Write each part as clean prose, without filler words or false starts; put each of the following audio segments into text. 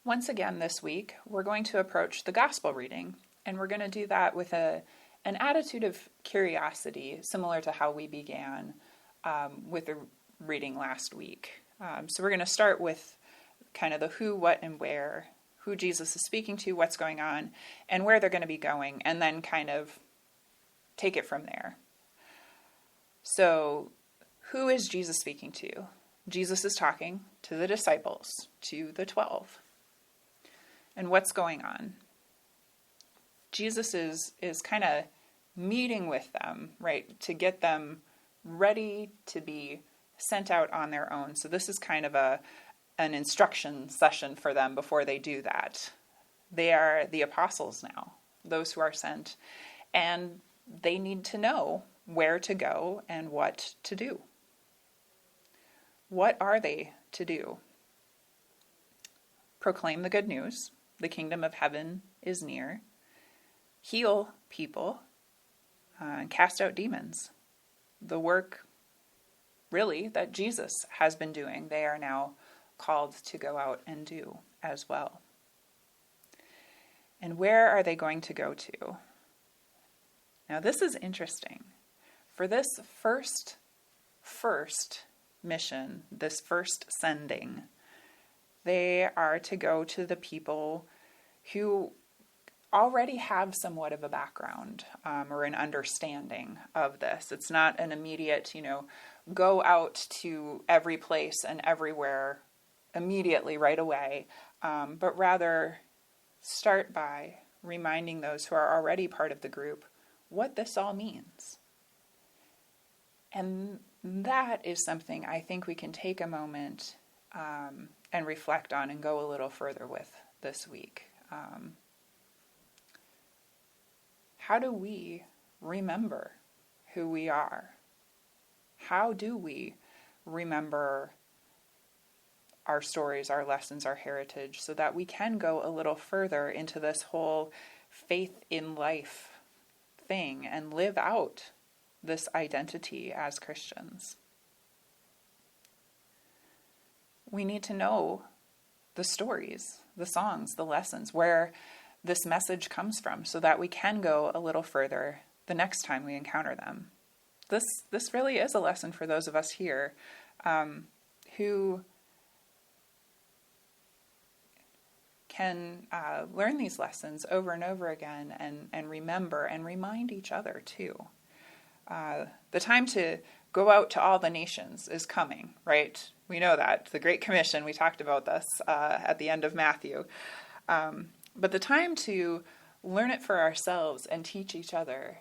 Once again this week, we're going to approach the gospel reading, and we're going to do that with an attitude of curiosity, similar to how we began with the reading last week. So we're going to start with kind of the who, what, and where, who Jesus is speaking to, what's going on, and where they're going to be going, and then kind of take it from there. So, who is Jesus speaking to? Jesus is talking to the disciples, to the 12. And what's going on? Jesus is kind of meeting with them, right, to get them ready to be sent out on their own. So this is kind of an instruction session for them before they do that. They are the apostles now, those who are sent, and they need to know where to go and what to do. What are they to do? Proclaim the good news. The kingdom of heaven is near. Heal people and cast out demons. The work, really, that Jesus has been doing, they are now called to go out and do as well. And where are they going to go to? Now, this is interesting. For this first mission, this first sending, they are to go to the people who already have somewhat of a background or an understanding of this. It's not an immediate, go out to every place and everywhere immediately right away, but rather start by reminding those who are already part of the group what this all means. And that is something I think we can take a moment and reflect on and go a little further with this week. How do we remember who we are? How do we remember our stories, our lessons, our heritage, so that we can go a little further into this whole faith in life thing and live out this identity as Christians? We need to know the stories, the songs, the lessons, where this message comes from, so that we can go a little further the next time we encounter them. This really is a lesson for those of us here who can learn these lessons over and over again and remember and remind each other too. The time to go out to all the nations is coming, right? We know that. The Great Commission, we talked about this at the end of Matthew. But the time to learn it for ourselves and teach each other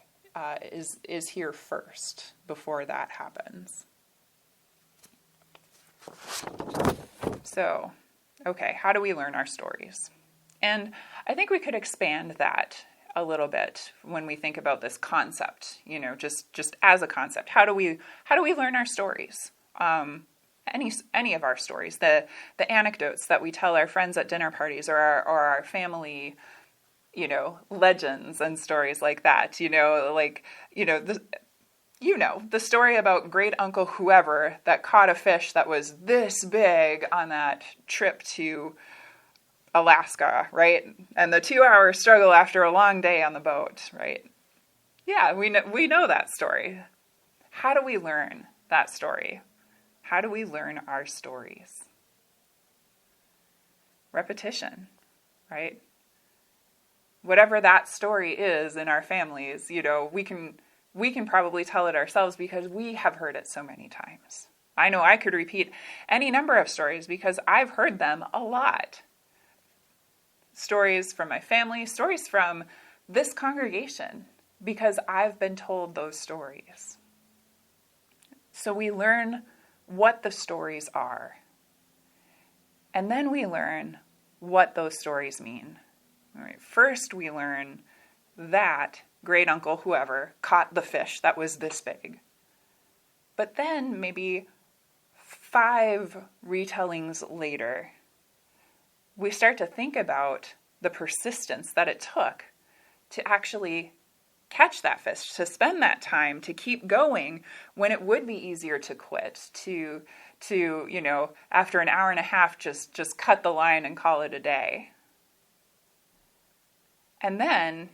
is here first, before that happens. So, okay, how do we learn our stories? And I think we could expand that a little bit when we think about this concept, just as a concept. How do we learn our stories? Any of our stories, the anecdotes that we tell our friends at dinner parties, or our family, legends and stories like that. The story about great uncle whoever that caught a fish that was this big on that trip to Alaska, right? And the 2-hour struggle after a long day on the boat, right? Yeah, we know that story. How do we learn that story? How do we learn our stories? Repetition, right? Whatever that story is in our families, we can probably tell it ourselves because we have heard it so many times. I know I could repeat any number of stories because I've heard them a lot. Stories from my family, stories from this congregation, because I've been told those stories. So we learn what the stories are. And then we learn what those stories mean. All right, first we learn that great uncle whoever caught the fish that was this big. But then maybe 5 retellings later, we start to think about the persistence that it took to actually catch that fish, to spend that time, to keep going when it would be easier to quit, to after an hour and a half, just cut the line and call it a day. And then,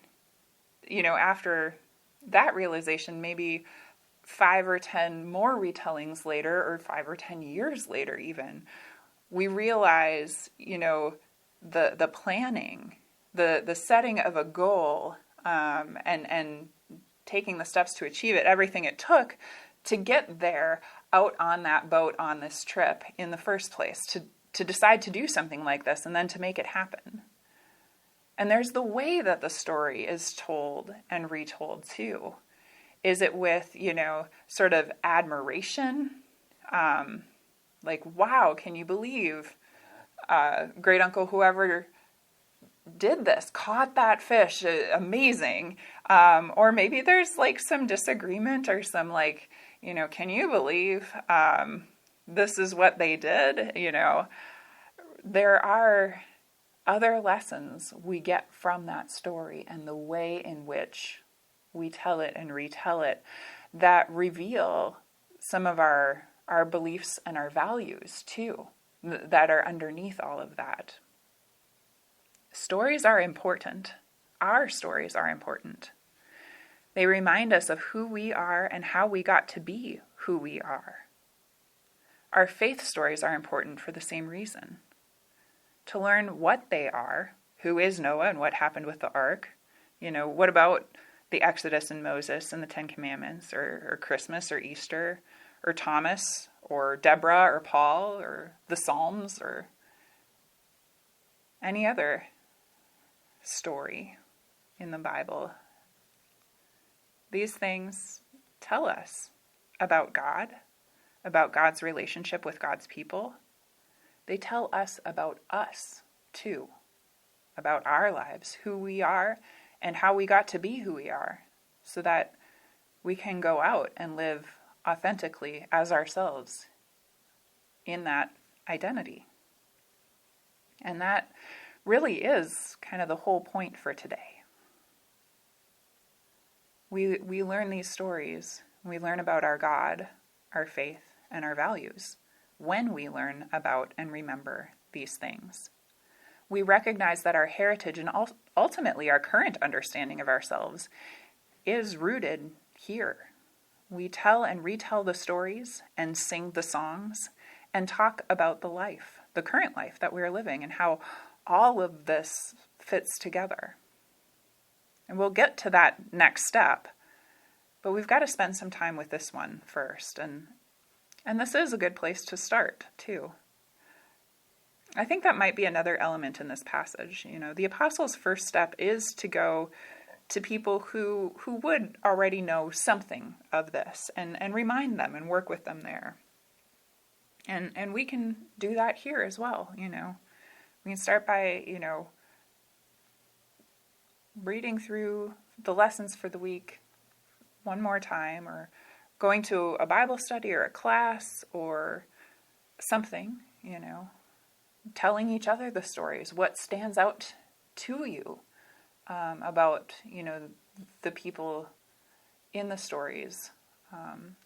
after that realization, maybe 5 or 10 more retellings later, or 5 or 10 years later even, we realize, the planning, the setting of a goal, and taking the steps to achieve it, everything it took to get there out on that boat on this trip in the first place, to decide to do something like this and then to make it happen. And there's the way that the story is told and retold too. Is it with, sort of admiration? Like, wow, can you believe great uncle whoever did this, caught that fish, amazing. Or maybe there's like some disagreement or some like, can you believe this is what they did? There are other lessons we get from that story and the way in which we tell it and retell it that reveal some of our beliefs and our values too, that are underneath all of that. Stories are important. Our stories are important. They remind us of who we are and how we got to be who we are. Our faith stories are important for the same reason. To learn what they are, who is Noah and what happened with the ark, what about the Exodus and Moses and the Ten Commandments, or Christmas or Easter, or Thomas or Deborah or Paul or the Psalms or any other story in the Bible. These things tell us about God, about God's relationship with God's people. They tell us about us too, about our lives, who we are, and how we got to be who we are, so that we can go out and live authentically as ourselves in that identity. And that really is kind of the whole point for today. We learn these stories, we learn about our God, our faith, and our values when we learn about and remember these things. We recognize that our heritage and ultimately our current understanding of ourselves is rooted here. We tell and retell the stories and sing the songs and talk about the life, the current life that we're living, and how all of this fits together. And we'll get to that next step, but we've got to spend some time with this one first. And this is a good place to start, too. I think that might be another element in this passage. The apostles' first step is to go to people who would already know something of this and remind them and work with them there. And we can do that here as well, We can start by, reading through the lessons for the week one more time, or going to a Bible study or a class or something, telling each other the stories, what stands out to you about, the people in the stories,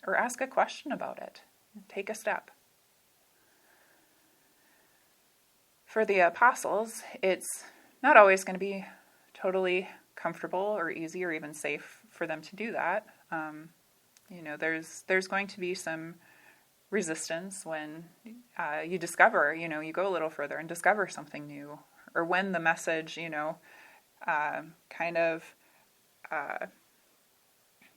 or ask a question about it. Take a step. For the apostles, it's not always going to be totally comfortable or easy or even safe for them to do that. There's going to be some resistance when you discover, you go a little further and discover something new, or when the message, kind of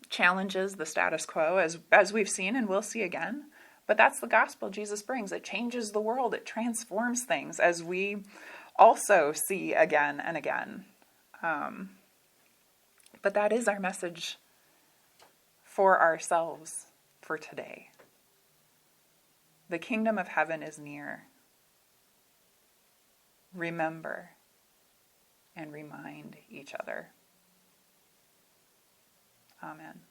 challenges the status quo, as we've seen and will see again. But that's the gospel Jesus brings. It changes the world. It transforms things, as we also see again and again. But that is our message for ourselves for today. The kingdom of heaven is near. Remember and remind each other. Amen.